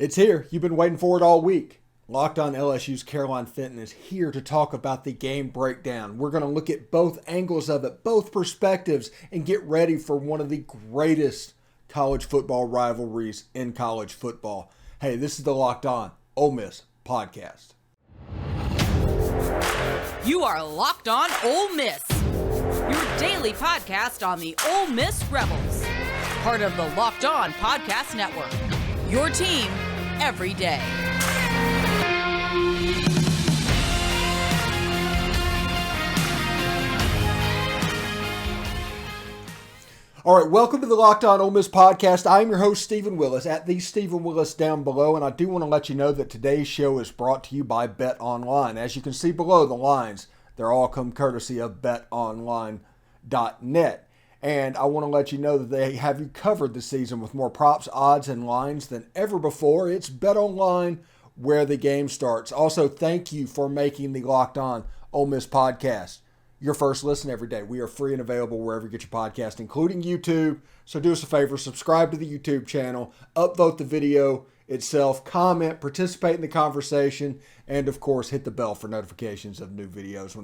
It's here. You've been waiting for it all week. Locked On LSU's Caroline Fenton is here to talk about the game breakdown. We're going to look at both angles of it, both perspectives, and get ready for one of the greatest college football rivalries in college football. Hey, this is the Locked On Ole Miss Podcast. You are Locked On Ole Miss, your daily podcast on the Ole Miss Rebels, part of the Locked On Podcast Network, your team every day. All right, welcome to the Locked On Ole Miss Podcast. I'm your host, Stephen Willis, at the Stephen Willis down below, and I do want to let you know that today's show is brought to you by Bet Online. As you can see below, the lines, they're all come courtesy of betonline.net. And I want to let you know that they have you covered this season with more props, odds, and lines than ever before. It's Bet Online where the game starts. Also, thank you for making the Locked On Ole Miss Podcast your first listen every day. We are free and available wherever you get your podcast, including YouTube. So do us a favor, subscribe to the YouTube channel, upvote the video itself, comment, participate in the conversation, and of course, hit the bell for notifications of new videos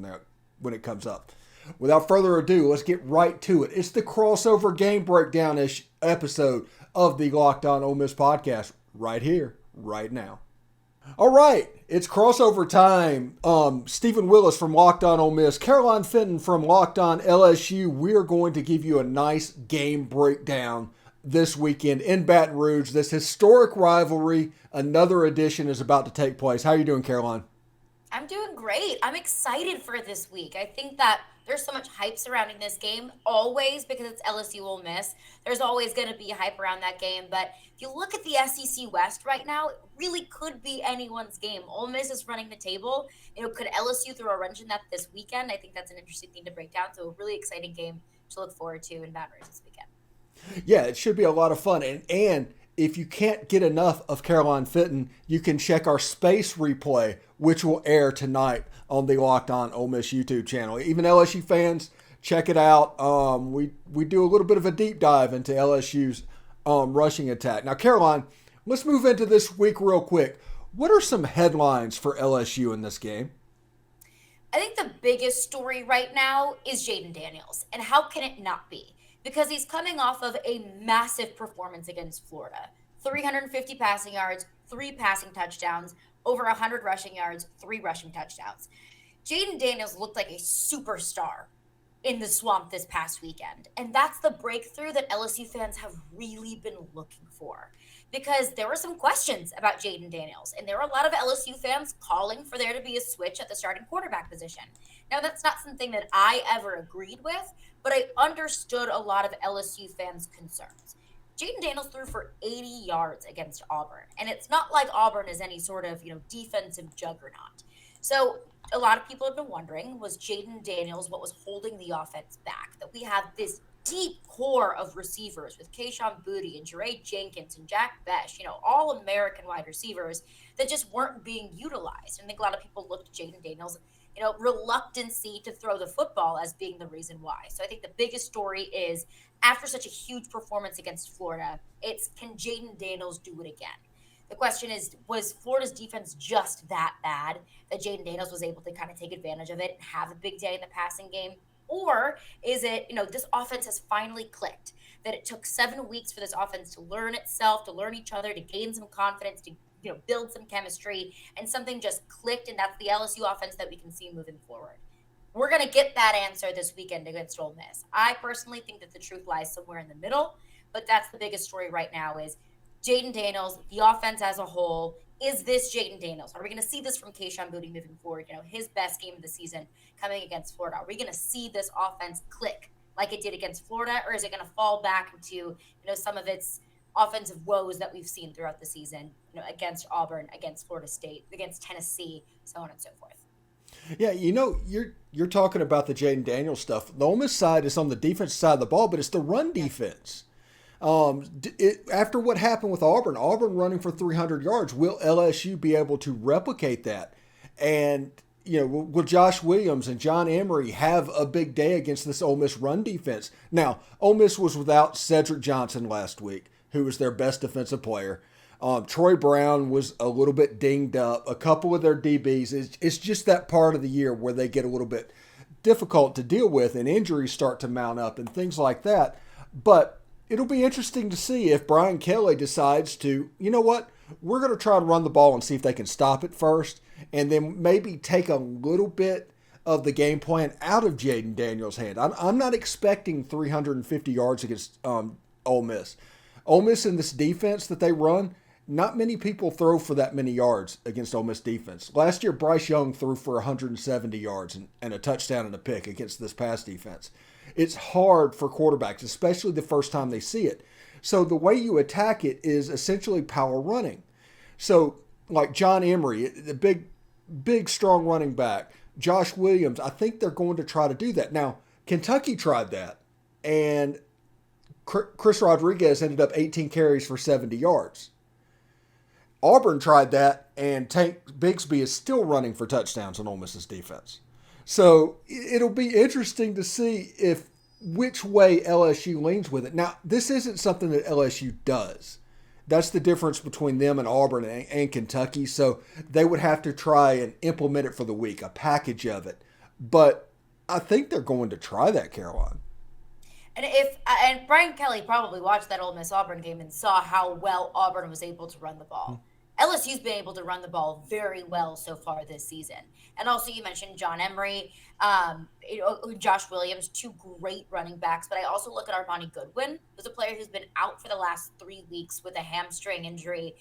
when it comes up. Without further ado, let's get right to it. It's the crossover game breakdown-ish episode of the Locked On Ole Miss Podcast right here, right now. All right, it's crossover time. Stephen Willis from Locked On Ole Miss, Caroline Fenton from Locked On LSU. We're going to give you a nice game breakdown this weekend in Baton Rouge. This historic rivalry, another edition is about to take place. How are you doing, Caroline? I'm doing great. I'm excited for this week. I think that there's so much hype surrounding this game, always, because it's LSU Ole Miss. There's always going to be hype around that game. But if you look at the SEC West right now, it really could be anyone's game. Ole Miss is running the table. Could LSU throw a wrench in that this weekend? I think that's an interesting thing to break down. So a really exciting game to look forward to in Baton Rouge this weekend. Yeah, it should be a lot of fun. And if you can't get enough of Caroline Fenton, you can check our space replay, which will air tonight on the Locked On Ole Miss YouTube channel. Even LSU fans, check it out. We do a little bit of a deep dive into LSU's rushing attack. Now, Caroline, let's move into this week real quick. What are some headlines for LSU in this game? I think the biggest story right now is Jayden Daniels. And how can it not be? Because he's coming off of a massive performance against Florida. 350 passing yards, 3 passing touchdowns, over 100 rushing yards, 3 rushing touchdowns. Jayden Daniels looked like a superstar in the swamp this past weekend. And that's the breakthrough that LSU fans have really been looking for. Because there were some questions about Jayden Daniels. And there were a lot of LSU fans calling for there to be a switch at the starting quarterback position. Now, that's not something that I ever agreed with, but I understood a lot of LSU fans' concerns. Jayden Daniels threw for 80 yards against Auburn. And it's not like Auburn is any sort of, defensive juggernaut. So a lot of people have been wondering, was Jayden Daniels what was holding the offense back? That we have this deep core of receivers with Kayshon Boutte and Judkins and Jack Besh, all American wide receivers that just weren't being utilized. And I think a lot of people looked at Jayden Daniels, reluctancy to throw the football as being the reason why. So I think the biggest story is, after such a huge performance against Florida, it's, can Jayden Daniels do it again? The question is, was Florida's defense just that bad that Jayden Daniels was able to kind of take advantage of it and have a big day in the passing game? Or is it, this offense has finally clicked, that it took 7 weeks for this offense to learn itself, to learn each other, to gain some confidence, to build some chemistry, and something just clicked, and that's the LSU offense that we can see moving forward. We're going to get that answer this weekend against Ole Miss. I personally think that the truth lies somewhere in the middle, but that's the biggest story right now is Jayden Daniels, the offense as a whole. Is this Jayden Daniels? Are we going to see this from Kayshon Boutte moving forward? His best game of the season coming against Florida. Are we going to see this offense click like it did against Florida, or is it going to fall back into, some of its offensive woes that we've seen throughout the season, against Auburn, against Florida State, against Tennessee, so on and so forth? Yeah, you're talking about the Jayden Daniels stuff. The Ole Miss side is on the defensive side of the ball, but it's the run defense. After what happened with Auburn running for 300 yards, will LSU be able to replicate that? And, will Josh Williams and John Emery have a big day against this Ole Miss run defense? Now, Ole Miss was without Cedric Johnson last week, who was their best defensive player. Troy Brown was a little bit dinged up. A couple of their DBs, it's just that part of the year where they get a little bit difficult to deal with and injuries start to mount up and things like that. But it'll be interesting to see if Brian Kelly decides to, you know what, we're going to try to run the ball and see if they can stop it first, and then maybe take a little bit of the game plan out of Jayden Daniels' hand. I'm not expecting 350 yards against Ole Miss. Ole Miss in this defense that they run, not many people throw for that many yards against Ole Miss defense. Last year, Bryce Young threw for 170 yards and a touchdown and a pick against this pass defense. It's hard for quarterbacks, especially the first time they see it. So the way you attack it is essentially power running. So like John Emery, the big, strong running back, Josh Williams, I think they're going to try to do that. Now, Kentucky tried that, and Chris Rodriguez ended up 18 carries for 70 yards. Auburn tried that, and Tank Bigsby is still running for touchdowns on Ole Miss's defense. So it'll be interesting to see which way LSU leans with it. Now, this isn't something that LSU does. That's the difference between them and Auburn and Kentucky. So they would have to try and implement it for the week, a package of it. But I think they're going to try that, Caroline. And Brian Kelly probably watched that Ole Miss Auburn game and saw how well Auburn was able to run the ball. LSU's been able to run the ball very well so far this season. And also you mentioned John Emery, Josh Williams, two great running backs. But I also look at Armani Goodwin, who's a player who's been out for the last 3 weeks with a hamstring injury.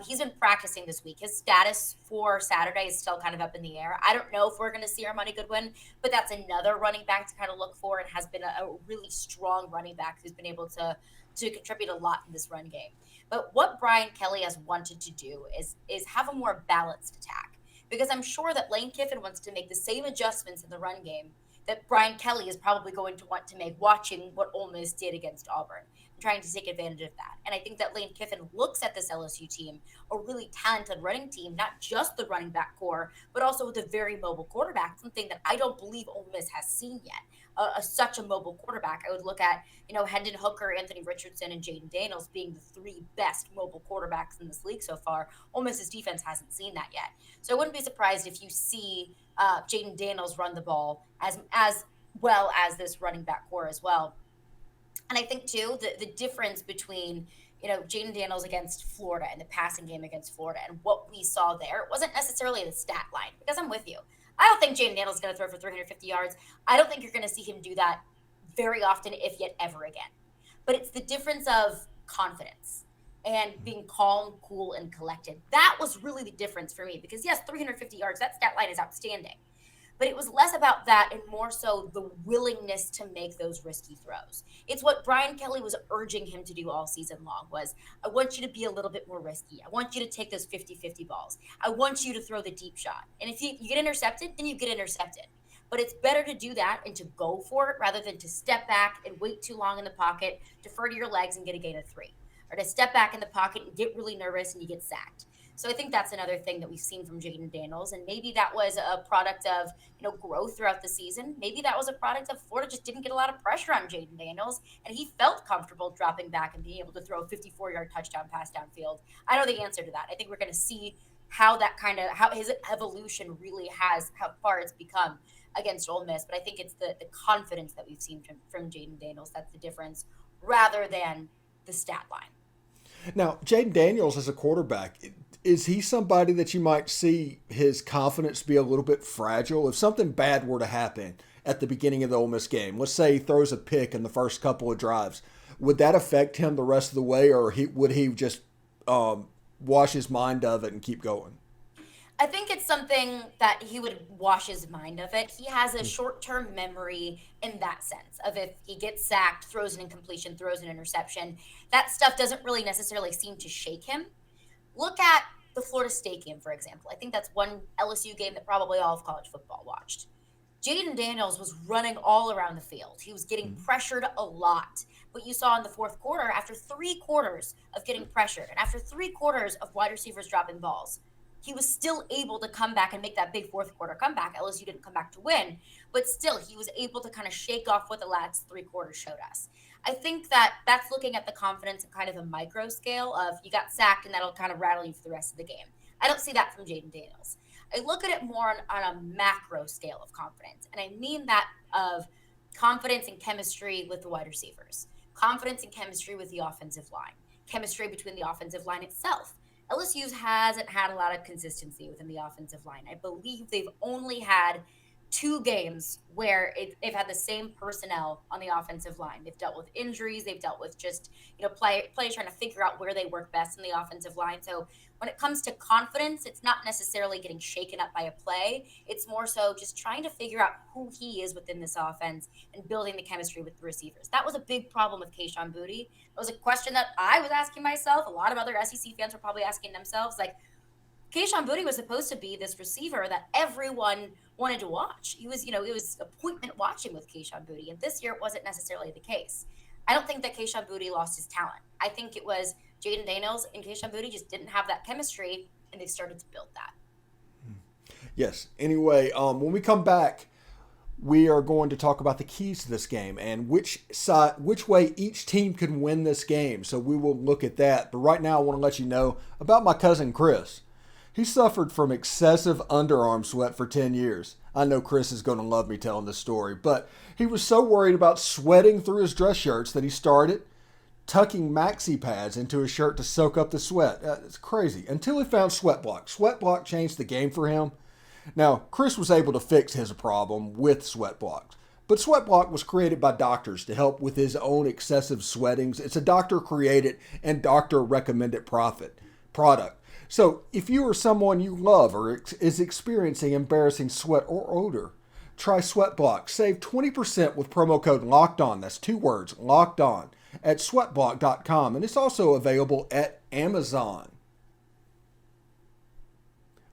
He's been practicing this week. His status for Saturday is still kind of up in the air. I don't know if we're going to see Armani Goodwin, but that's another running back to kind of look for and has been a really strong running back who's been able to contribute a lot in this run game. But what Brian Kelly has wanted to do is have a more balanced attack, because I'm sure that Lane Kiffin wants to make the same adjustments in the run game that Brian Kelly is probably going to want to make watching what Ole Miss did against Auburn and trying to take advantage of that. And I think that Lane Kiffin looks at this LSU team, a really talented running team, not just the running back core, but also with a very mobile quarterback, something that I don't believe Ole Miss has seen yet. Such a mobile quarterback. I would look at, Hendon Hooker, Anthony Richardson, and Jayden Daniels being the 3 best mobile quarterbacks in this league so far. Ole Miss's defense hasn't seen that yet. So I wouldn't be surprised if you see Jayden Daniels run the ball as well as this running back core as well. And I think, too, the difference between, Jayden Daniels against Florida and the passing game against Florida and what we saw there, it wasn't necessarily the stat line, because I'm with you. I don't think Jayden Daniels is going to throw for 350 yards. I don't think you're going to see him do that very often, if yet ever again. But it's the difference of confidence and being calm, cool, and collected. That was really the difference for me, because, yes, 350 yards, that stat line is outstanding. But it was less about that and more so the willingness to make those risky throws. It's what Brian Kelly was urging him to do all season long was, I want you to be a little bit more risky. I want you to take those 50-50 balls. I want you to throw the deep shot. And if you get intercepted, then you get intercepted. But it's better to do that and to go for it rather than to step back and wait too long in the pocket, defer to your legs and get a gain of 3. Or to step back in the pocket and get really nervous and you get sacked. So I think that's another thing that we've seen from Jayden Daniels. And maybe that was a product of, growth throughout the season. Maybe that was a product of Florida just didn't get a lot of pressure on Jayden Daniels. And he felt comfortable dropping back and being able to throw a 54-yard touchdown pass downfield. I know the answer to that. I think we're going to see how his evolution really has, how far it's become against Ole Miss. But I think it's the confidence that we've seen from Jayden Daniels. That's the difference, rather than the stat line. Now, Jayden Daniels as a quarterback, is he somebody that you might see his confidence be a little bit fragile? If something bad were to happen at the beginning of the Ole Miss game, let's say he throws a pick in the first couple of drives, would that affect him the rest of the way, or would he just wash his mind of it and keep going? I think it's something that he would wash his mind of it. He has a short-term memory in that sense of if he gets sacked, throws an incompletion, throws an interception, that stuff doesn't really necessarily seem to shake him. Look at the Florida State game, for example. I think that's one LSU game that probably all of college football watched. Jayden Daniels was running all around the field. He was getting pressured a lot. What you saw in the fourth quarter, after 3 quarters of getting pressured and after 3 quarters of wide receivers dropping balls, he was still able to come back and make that big fourth quarter comeback. LSU didn't come back to win, but still he was able to kind of shake off what the last 3 quarters showed us. I think that that's looking at the confidence in kind of a micro scale of you got sacked and that'll kind of rattle you for the rest of the game. I don't see that from Jayden Daniels. I look at it more on a macro scale of confidence. And I mean that of confidence and chemistry with the wide receivers, confidence and chemistry with the offensive line, chemistry between the offensive line itself. LSU hasn't had a lot of consistency within the offensive line. I believe they've only had 2 games where they've had the same personnel on the offensive line. They've dealt with injuries. They've dealt with just, players trying to figure out where they work best in the offensive line. So when it comes to confidence, it's not necessarily getting shaken up by a play. It's more so just trying to figure out who he is within this offense and building the chemistry with the receivers. That was a big problem with Kayshon Boutte. It was a question that I was asking myself. A lot of other SEC fans were probably asking themselves, like, Kayshon Boutte was supposed to be this receiver that everyone wanted to watch. It was appointment watching with Kayshon Boutte, and this year it wasn't necessarily the case. I don't think that Kayshon Boutte lost his talent. I think it was Jayden Daniels and Kayshon Boutte just didn't have that chemistry, and they started to build that. Yes. Anyway, when we come back, we are going to talk about the keys to this game and which way each team can win this game. So we will look at that. But right now, I want to let you know about my cousin Chris. He suffered from excessive underarm sweat for 10 years. I know Chris is going to love me telling this story, but he was so worried about sweating through his dress shirts that he started tucking maxi pads into his shirt to soak up the sweat. It's crazy. Until he found Sweat Block. Sweat Block changed the game for him. Now, Chris was able to fix his problem with Sweat Block. But Sweat Block was created by doctors to help with his own excessive sweatings. It's a doctor-created and doctor-recommended product. So if you or someone you love or is experiencing embarrassing sweat or odor, try Sweat Block. Save 20% with promo code LOCKEDON. That's 2 words, LOCKEDON, at sweatblock.com. And it's also available at Amazon.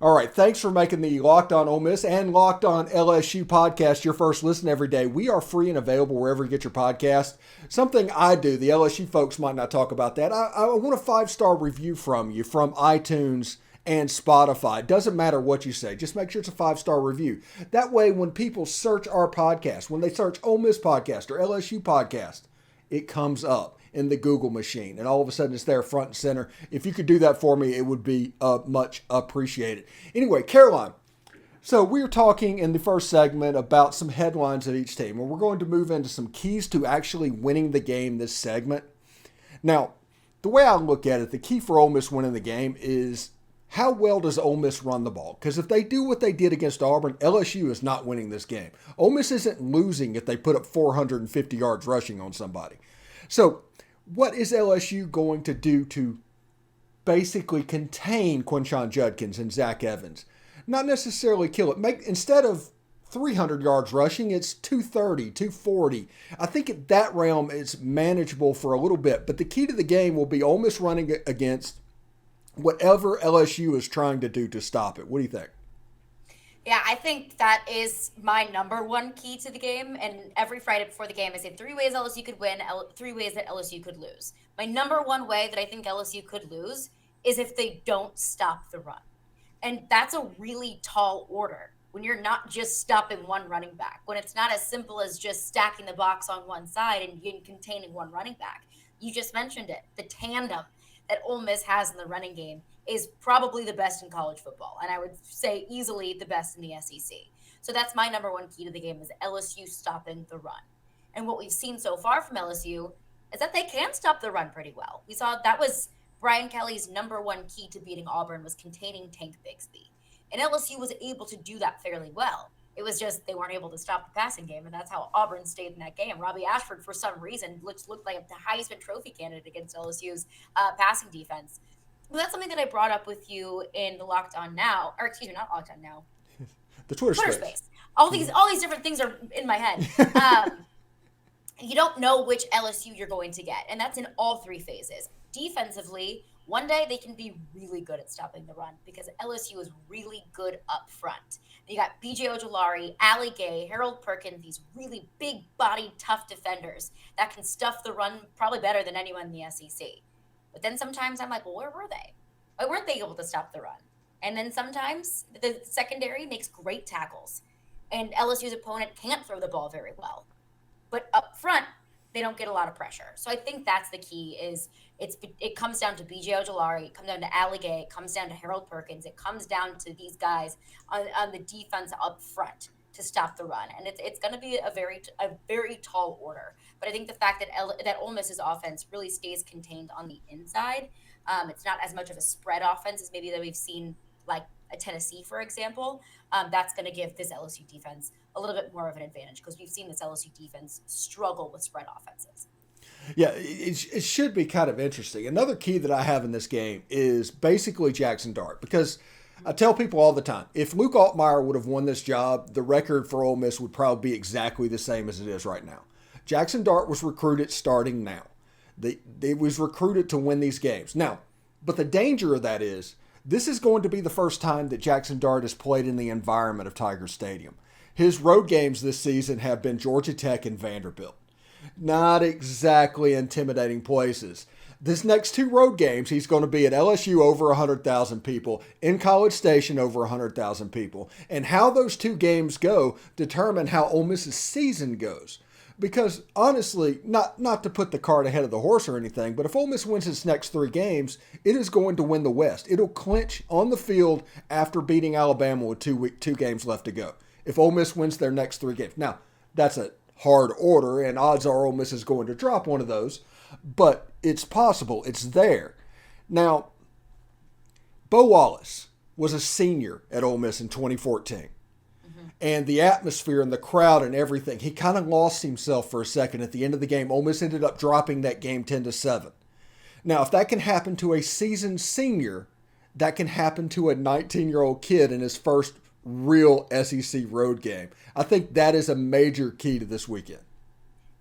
All right, thanks for making the Locked On Ole Miss and Locked On LSU podcast your first listen every day. We are free and available wherever you get your podcast. Something I do, the LSU folks might not talk about that. I want a 5-star review from you from iTunes and Spotify. It doesn't matter what you say. Just make sure it's a 5-star review. That way, when people search our podcast, when they search Ole Miss Podcast or LSU Podcast, it comes up in the Google machine, and all of a sudden it's there front and center. If you could do that for me, it would be much appreciated. Anyway, Caroline, so we were talking in the first segment about some headlines of each team, and we're going to move into some keys to actually winning the game this segment. Now, the way I look at it, the key for Ole Miss winning the game is how well does Ole Miss run the ball? Because if they do what they did against Auburn, LSU is not winning this game. Ole Miss isn't losing if they put up 450 yards rushing on somebody. So what is LSU going to do to basically contain Quinshon Judkins and Zach Evans? Not necessarily kill it. Instead of 300 yards rushing, it's 230, 240. I think at that realm it's manageable for a little bit. But the key to the game will be Ole Miss running against whatever LSU is trying to do to stop it. What do you think? Yeah, I think that is my number one key to the game. And every Friday before the game, I say 3 ways LSU could win, 3 ways that LSU could lose. My number one way that I think LSU could lose is if they don't stop the run. And that's a really tall order when you're not just stopping one running back, when it's not as simple as just stacking the box on one side and containing one running back. You just mentioned it, the tandem that Ole Miss has in the running game is probably the best in college football. And I would say easily the best in the SEC. So that's my number one key to the game is LSU stopping the run. And what we've seen so far from LSU is that they can stop the run pretty well. We saw that was Brian Kelly's number one key to beating Auburn was containing Tank Bigsby. And LSU was able to do that fairly well. It was just they weren't able to stop the passing game, and that's how Auburn stayed in that game. Robbie Ashford, for some reason, looked like the Heisman Trophy candidate against LSU's passing defense. But that's something that I brought up with you in the Locked On Now, or excuse me, not Locked On Now. The Twitter space. All these different things are in my head. You don't know which LSU you're going to get, and that's in all 3 phases. Defensively, one day they can be really good at stopping the run because LSU is really good up front. You got B.J. Ojolari, Ali Gay, Harold Perkins, these really big-bodied, tough defenders that can stuff the run probably better than anyone in the SEC. But then sometimes I'm like, well, where were they? Why weren't they able to stop the run? And then sometimes the secondary makes great tackles, and LSU's opponent can't throw the ball very well. But up front, they don't get a lot of pressure. So I think that's the key. It comes down to B.J. Ojolari, it comes down to Ali Gay, it comes down to Harold Perkins, it comes down to these guys on the defense up front to stop the run, and it's going to be a very tall order. But I think the fact that Ole Miss's offense really stays contained on the inside, it's not as much of a spread offense as maybe that we've seen like a Tennessee, for example. That's going to give this LSU defense a little bit more of an advantage because we've seen this LSU defense struggle with spread offenses. Yeah, it should be kind of interesting. Another key that I have in this game is basically Jaxson Dart, because I tell people all the time, if Luke Altmaier would have won this job, the record for Ole Miss would probably be exactly the same as it is right now. Jaxson Dart was recruited starting now. It was recruited to win these games. Now, but the danger of that is this is going to be the first time that Jaxson Dart has played in the environment of Tiger Stadium. His road games this season have been Georgia Tech and Vanderbilt. Not exactly intimidating places. This next 2 road games, he's going to be at LSU over 100,000 people, in College Station over 100,000 people. And how those 2 games go determine how Ole Miss's season goes. Because honestly, not to put the cart ahead of the horse or anything, but if Ole Miss wins its next 3 games, it is going to win the West. It'll clinch on the field after beating Alabama with 2 games left to go. If Ole Miss wins their next 3 games. Now, that's a hard order, and odds are Ole Miss is going to drop one of those. But it's possible. It's there. Now, Bo Wallace was a senior at Ole Miss in 2014. And the atmosphere and the crowd and everything, he kind of lost himself for a second at the end of the game. Ole Miss ended up dropping that game 10-7. Now, if that can happen to a seasoned senior, that can happen to a 19-year-old kid in his first real SEC road game. I think that is a major key to this weekend.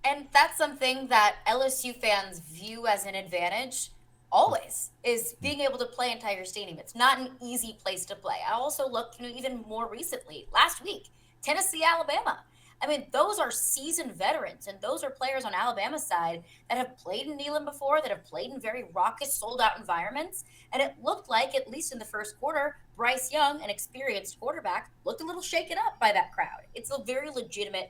And that's something that LSU fans view as an advantage always, is being able to play in Tiger Stadium. It's not an easy place to play. I also looked, even more recently, last week, Tennessee, Alabama. I mean, those are seasoned veterans, and those are players on Alabama's side that have played in Neyland before, that have played in very raucous, sold-out environments. And it looked like, at least in the first quarter, Bryce Young, an experienced quarterback, looked a little shaken up by that crowd. It's a very legitimate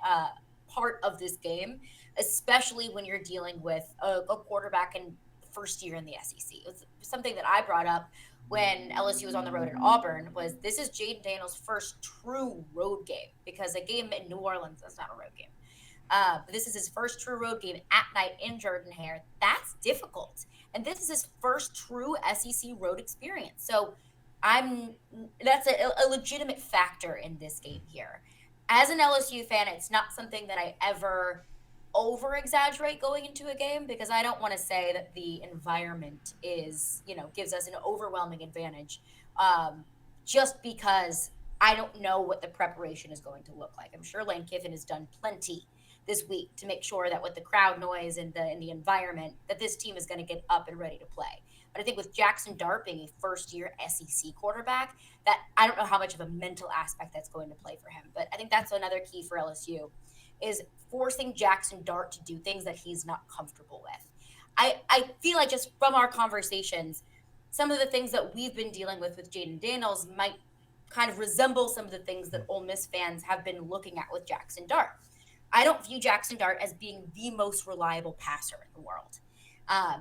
part of this game, especially when you're dealing with a quarterback in first year in the SEC. It was something that I brought up when LSU was on the road at Auburn, was this is Jayden Daniels' first true road game, because a game in New Orleans, that's not a road game. But this is his first true road game at night in Jordan-Hare. That's difficult. And this is his first true SEC road experience. So that's a legitimate factor in this game here. As an LSU fan, it's not something that I ever over-exaggerate going into a game, because I don't want to say that the environment is, gives us an overwhelming advantage just because I don't know what the preparation is going to look like. I'm sure Lane Kiffin has done plenty this week to make sure that with the crowd noise and the environment, that this team is going to get up and ready to play. But I think with Jaxson Dart being a first-year SEC quarterback, that I don't know how much of a mental aspect that's going to play for him. But I think that's another key for LSU, is forcing Jaxson Dart to do things that he's not comfortable with. I feel like, just from our conversations, some of the things that we've been dealing with Jayden Daniels might kind of resemble some of the things that Ole Miss fans have been looking at with Jaxson Dart. I don't view Jaxson Dart as being the most reliable passer in the world,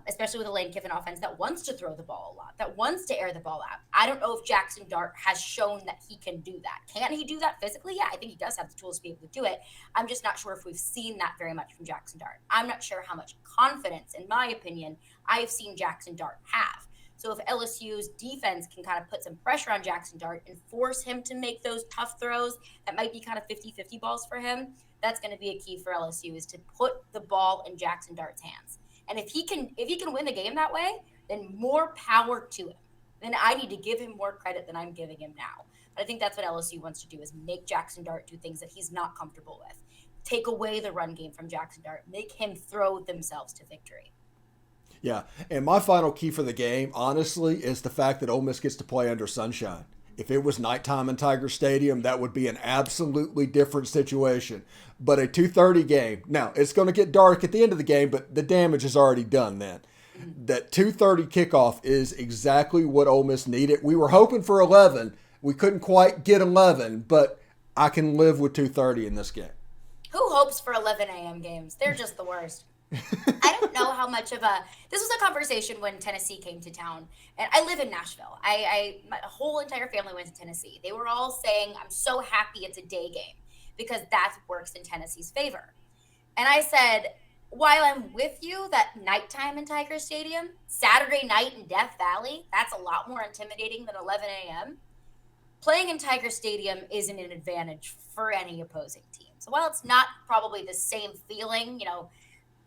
especially with a Lane Kiffin offense that wants to throw the ball a lot, that wants to air the ball out. I don't know if Jaxson Dart has shown that he can do that. Can he do that physically? Yeah, I think he does have the tools to be able to do it. I'm just not sure if we've seen that very much from Jaxson Dart. I'm not sure how much confidence, in my opinion, I have seen Jaxson Dart have. So if LSU's defense can kind of put some pressure on Jaxson Dart and force him to make those tough throws that might be kind of 50-50 balls for him, that's going to be a key for LSU, is to put the ball in Jaxson Dart's hands. And if he can win the game that way, then more power to him. Then I need to give him more credit than I'm giving him now. But I think that's what LSU wants to do, is make Jaxson Dart do things that he's not comfortable with. Take away the run game from Jaxson Dart. Make him throw themselves to victory. Yeah, and my final key for the game, honestly, is the fact that Ole Miss gets to play under sunshine. If it was nighttime in Tiger Stadium, that would be an absolutely different situation. But a 2:30 game, now it's going to get dark at the end of the game, but the damage is already done then. That 2:30 kickoff is exactly what Ole Miss needed. We were hoping for 11. We couldn't quite get 11, but I can live with 2:30 in this game. Who hopes for 11 a.m. games? They're just the worst. I don't know how much of this was a conversation when Tennessee came to town, and I live in Nashville. My whole entire family went to Tennessee. They were all saying, I'm so happy it's a day game because that works in Tennessee's favor. And I said, while I'm with you, that nighttime in Tiger Stadium, Saturday night in Death Valley, that's a lot more intimidating than 11 a.m. Playing in Tiger Stadium isn't an advantage for any opposing team. So while it's not probably the same feeling,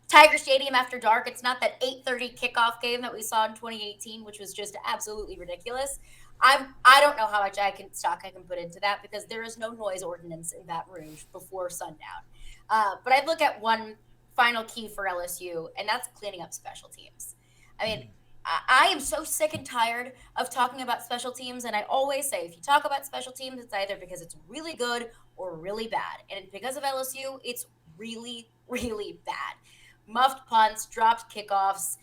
Tiger Stadium after dark, it's not that 8:30 kickoff game that we saw in 2018, which was just absolutely ridiculous. I don't know how much I can put into that because there is no noise ordinance in Baton Rouge before sundown. But I look at one final key for LSU, and that's cleaning up special teams. I mean, I am so sick and tired of talking about special teams, and I always say if you talk about special teams, it's either because it's really good or really bad. And because of LSU, it's really, really bad. Muffed punts, dropped kickoffs,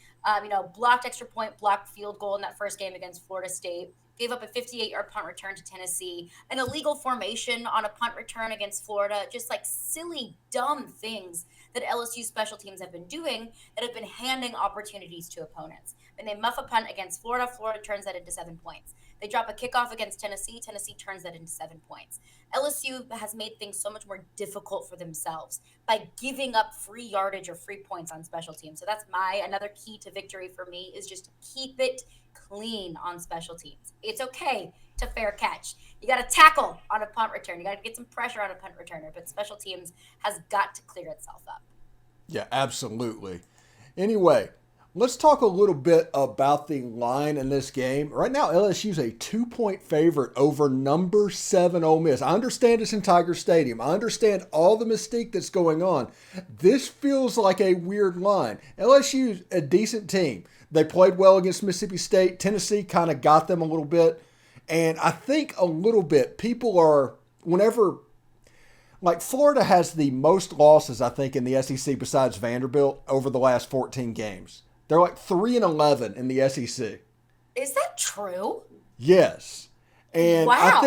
blocked extra point, blocked field goal in that first game against Florida State, gave up a 58-yard punt return to Tennessee, an illegal formation on a punt return against Florida, just like silly, dumb things that LSU special teams have been doing that have been handing opportunities to opponents. When they muff a punt against Florida, Florida turns that into 7 points. They drop a kickoff against Tennessee, Tennessee turns that into 7 points. LSU has made things so much more difficult for themselves by giving up free yardage or free points on special teams. So that's another key to victory for me is just to keep it clean on special teams. It's okay to fair catch. You got to tackle on a punt return. You got to get some pressure on a punt returner, but special teams has got to clear itself up. Yeah, absolutely. Anyway, let's talk a little bit about the line in this game. Right now, LSU's a 2-point favorite over number 7 Ole Miss. I understand it's in Tiger Stadium. I understand all the mystique that's going on. This feels like a weird line. LSU's a decent team. They played well against Mississippi State. Tennessee kind of got them a little bit. And I think a little bit people are, Florida has the most losses, I think, in the SEC besides Vanderbilt over the last 14 games. They're like 3-11 in the SEC. Is that true? Yes. And wow.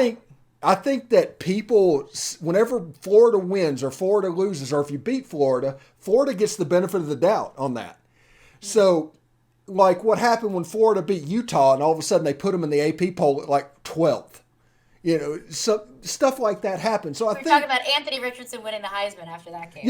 I think that people, whenever Florida wins or Florida loses, or if you beat Florida, Florida gets the benefit of the doubt on that. So, like what happened when Florida beat Utah and all of a sudden they put them in the AP poll at like 12th. So stuff like that happens. So I think talking about Anthony Richardson winning the Heisman after that game.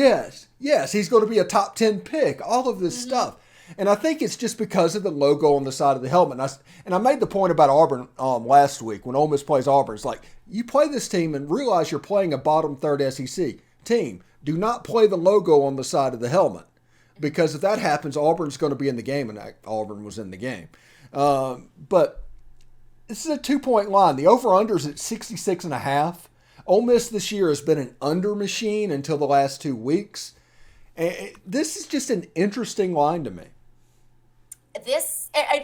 Yes, he's going to be a top 10 pick. All of this stuff. And I think it's just because of the logo on the side of the helmet. And I made the point about Auburn last week when Ole Miss plays Auburn. It's like, you play this team and realize you're playing a bottom third SEC team. Do not play the logo on the side of the helmet. Because if that happens, Auburn's going to be in the game. And Auburn was in the game. But this is a 2-point line. The over-under is at 66.5. Ole Miss this year has been an under machine until the last 2 weeks. And this is just an interesting line to me.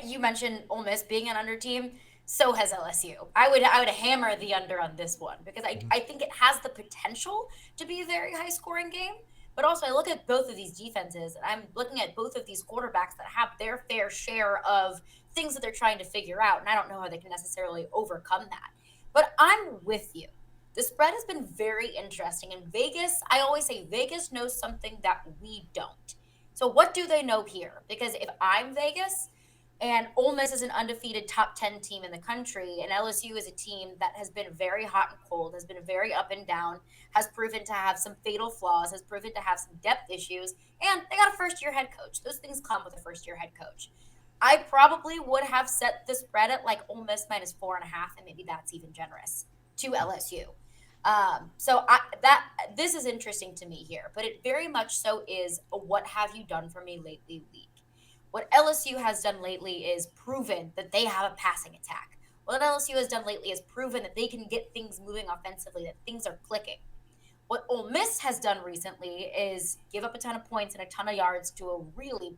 You mentioned Ole Miss being an under team. So has LSU. I would hammer the under on this one because I think it has the potential to be a very high scoring game. But also I look at both of these defenses and I'm looking at both of these quarterbacks that have their fair share of things that they're trying to figure out. And I don't know how they can necessarily overcome that. But I'm with you. The spread has been very interesting. And Vegas, I always say Vegas knows something that we don't. So what do they know here? Because if I'm Vegas and Ole Miss is an undefeated top 10 team in the country, and LSU is a team that has been very hot and cold, has been very up and down, has proven to have some fatal flaws, has proven to have some depth issues, and they got a first-year head coach. Those things come with a first-year head coach. I probably would have set the spread at like Ole Miss minus 4.5, and maybe that's even generous to LSU. This is interesting to me here, but it very much so is a what have you done for me lately week. What LSU has done lately is proven that they have a passing attack. What LSU has done lately is proven that they can get things moving offensively, that things are clicking. What Ole Miss has done recently is give up a ton of points and a ton of yards to a really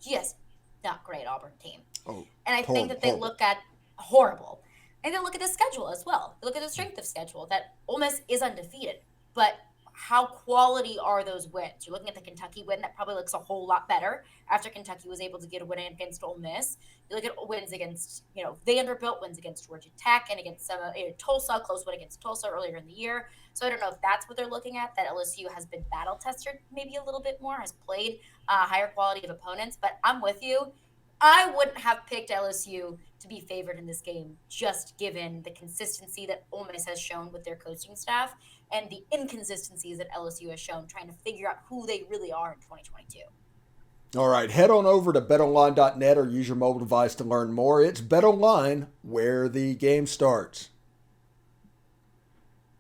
just not great Auburn team. And I think that they look at horrible. And they look at the schedule as well. They look at the strength of schedule that Ole Miss is undefeated. But how quality are those wins? You're looking at the Kentucky win that probably looks a whole lot better after Kentucky was able to get a win against Ole Miss. You look at wins against, Vanderbilt, wins against Georgia Tech, and against some Tulsa, close win against Tulsa earlier in the year. So I don't know if that's what they're looking at, that LSU has been battle tested maybe a little bit more, has played higher quality of opponents. But I'm with you. I wouldn't have picked LSU to be favored in this game, just given the consistency that Ole Miss has shown with their coaching staff and the inconsistencies that LSU has shown trying to figure out who they really are in 2022. All right, head on over to betonline.net or use your mobile device to learn more. It's BetOnline, where the game starts.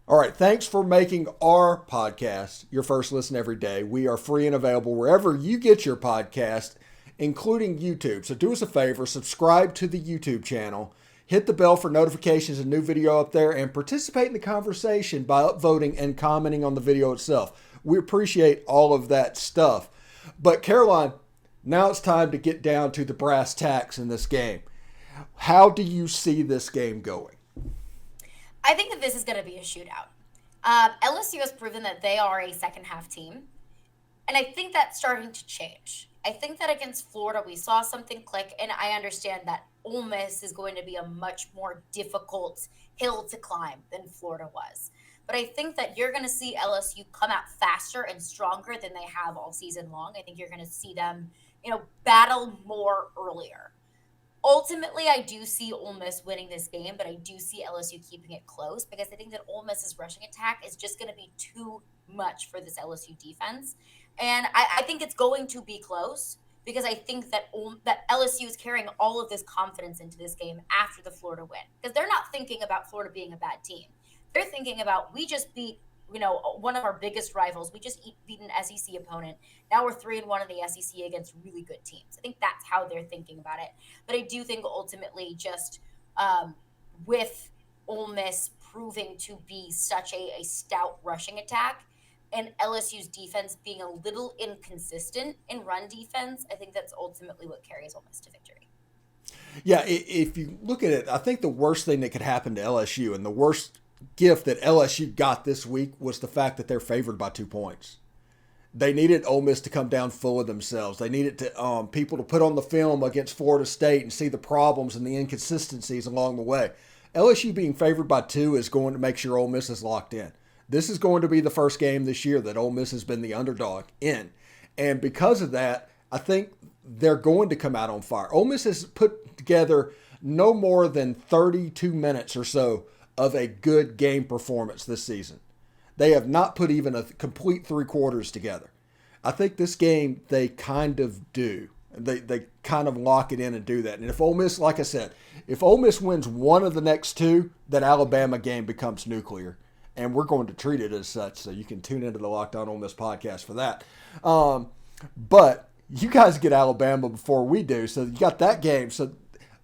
All right, thanks for making our podcast your first listen every day. We are free and available wherever you get your podcast, including YouTube. So do us a favor, subscribe to the YouTube channel, hit the bell for notifications and new video up there, and participate in the conversation by upvoting and commenting on the video itself. We appreciate all of that stuff. But Caroline, now it's time to get down to the brass tacks in this game. How do you see this game going? I think that this is going to be a shootout. LSU has proven that they are a second half team, and I think that's starting to change. I think that against Florida, we saw something click, and I understand that Ole Miss is going to be a much more difficult hill to climb than Florida was. But I think that you're going to see LSU come out faster and stronger than they have all season long. I think you're going to see them, battle more earlier. Ultimately, I do see Ole Miss winning this game, but I do see LSU keeping it close because I think that Ole Miss's rushing attack is just going to be too much for this LSU defense. And I think it's going to be close because I think that LSU is carrying all of this confidence into this game after the Florida win. Because they're not thinking about Florida being a bad team. They're thinking about, we just beat, one of our biggest rivals. We just beat an SEC opponent. Now we're 3-1 in the SEC against really good teams. I think that's how they're thinking about it. But I do think ultimately just with Ole Miss proving to be such a stout rushing attack and LSU's defense being a little inconsistent in run defense, I think that's ultimately what carries Ole Miss to victory. Yeah, if you look at it, I think the worst thing that could happen to LSU and the worst gift that LSU got this week was the fact that they're favored by 2 points. They needed Ole Miss to come down full of themselves. They needed to people to put on the film against Florida State and see the problems and the inconsistencies along the way. LSU being favored by 2 is going to make sure Ole Miss is locked in. This is going to be the first game this year that Ole Miss has been the underdog in. And because of that, I think they're going to come out on fire. Ole Miss has put together no more than 32 minutes or so of a good game performance this season. They have not put even a complete 3 quarters together. I think this game they kind of do. They kind of lock it in and do that. And if Ole Miss, like I said, if Ole Miss wins one of the next 2, that Alabama game becomes nuclear. And we're going to treat it as such, so you can tune into the Locked On Ole Miss podcast for that. But you guys get Alabama before we do, so you got that game. So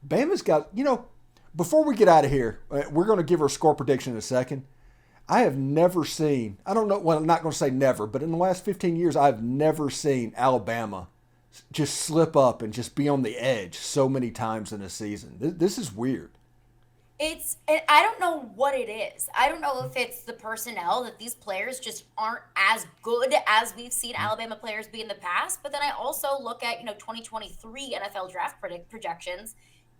Bama's got, before we get out of here, we're going to give our score prediction in a second. I have never seen, I don't know, well, I'm not going to say never, but in the last 15 years, I've never seen Alabama just slip up and just be on the edge so many times in a season. This is weird. I don't know what it is. I don't know if it's the personnel, that these players just aren't as good as we've seen Alabama players be in the past. But then I also look at, 2023 NFL draft projections.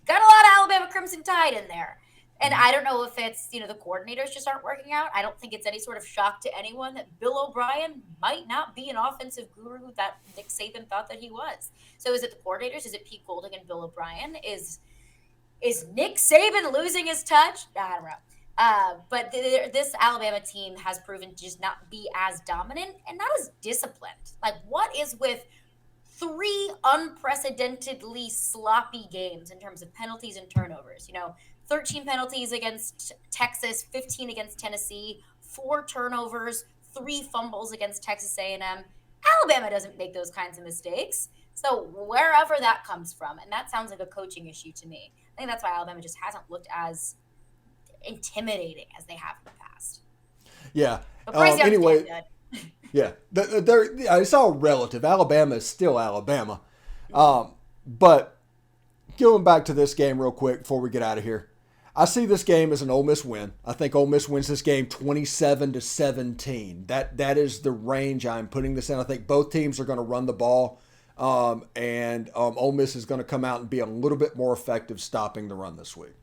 Got a lot of Alabama Crimson Tide in there. And I don't know if it's, the coordinators just aren't working out. I don't think it's any sort of shock to anyone that Bill O'Brien might not be an offensive guru that Nick Saban thought that he was. So is it the coordinators? Is it Pete Golding and Bill O'Brien? Is Nick Saban losing his touch? I don't know. But this Alabama team has proven to just not be as dominant and not as disciplined. Like, what is with 3 unprecedentedly sloppy games in terms of penalties and turnovers? 13 penalties against Texas, 15 against Tennessee, 4 turnovers, 3 fumbles against Texas A&M. Alabama doesn't make those kinds of mistakes. So wherever that comes from, and that sounds like a coaching issue to me. I think that's why Alabama just hasn't looked as intimidating as they have in the past. Yeah. But Bryce Young's anyway, damn yeah, it's all relative. Alabama is still Alabama. But going back to this game real quick before we get out of here, I see this game as an Ole Miss win. I think Ole Miss wins this game 27-17. That is the range I'm putting this in. I think both teams are going to run the ball, and Ole Miss is going to come out and be a little bit more effective stopping the run this week.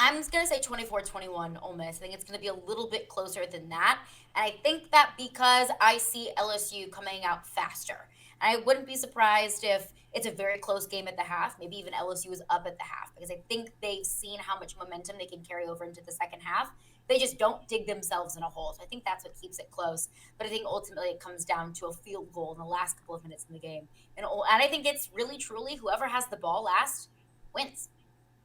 I'm going to say 24-21 Ole Miss. I think it's going to be a little bit closer than that. And I think that because I see LSU coming out faster. And I wouldn't be surprised if it's a very close game at the half. Maybe even LSU is up at the half because I think they've seen how much momentum they can carry over into the second half. They just don't dig themselves in a hole. So I think that's what keeps it close. But I think ultimately it comes down to a field goal in the last couple of minutes in the game. And I think it's really, truly whoever has the ball last wins.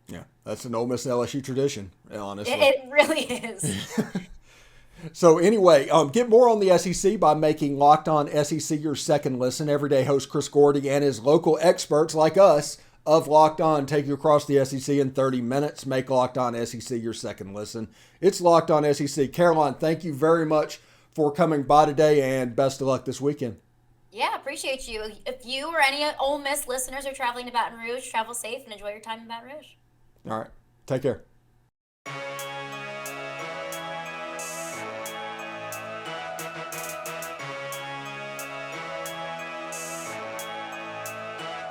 Yeah, that's an Ole Miss LSU tradition, honestly. It really is. So anyway, get more on the SEC by making Locked On SEC your second listen. Everyday host Chris Gordy and his local experts like us of Locked On take you across the SEC in 30 minutes. Make Locked On SEC your second listen. It's Locked On SEC. Caroline, thank you very much for coming by today, and best of luck this weekend. Yeah, appreciate you. If you or any Ole Miss listeners are traveling to Baton Rouge, travel safe and enjoy your time in Baton Rouge. All right, take care.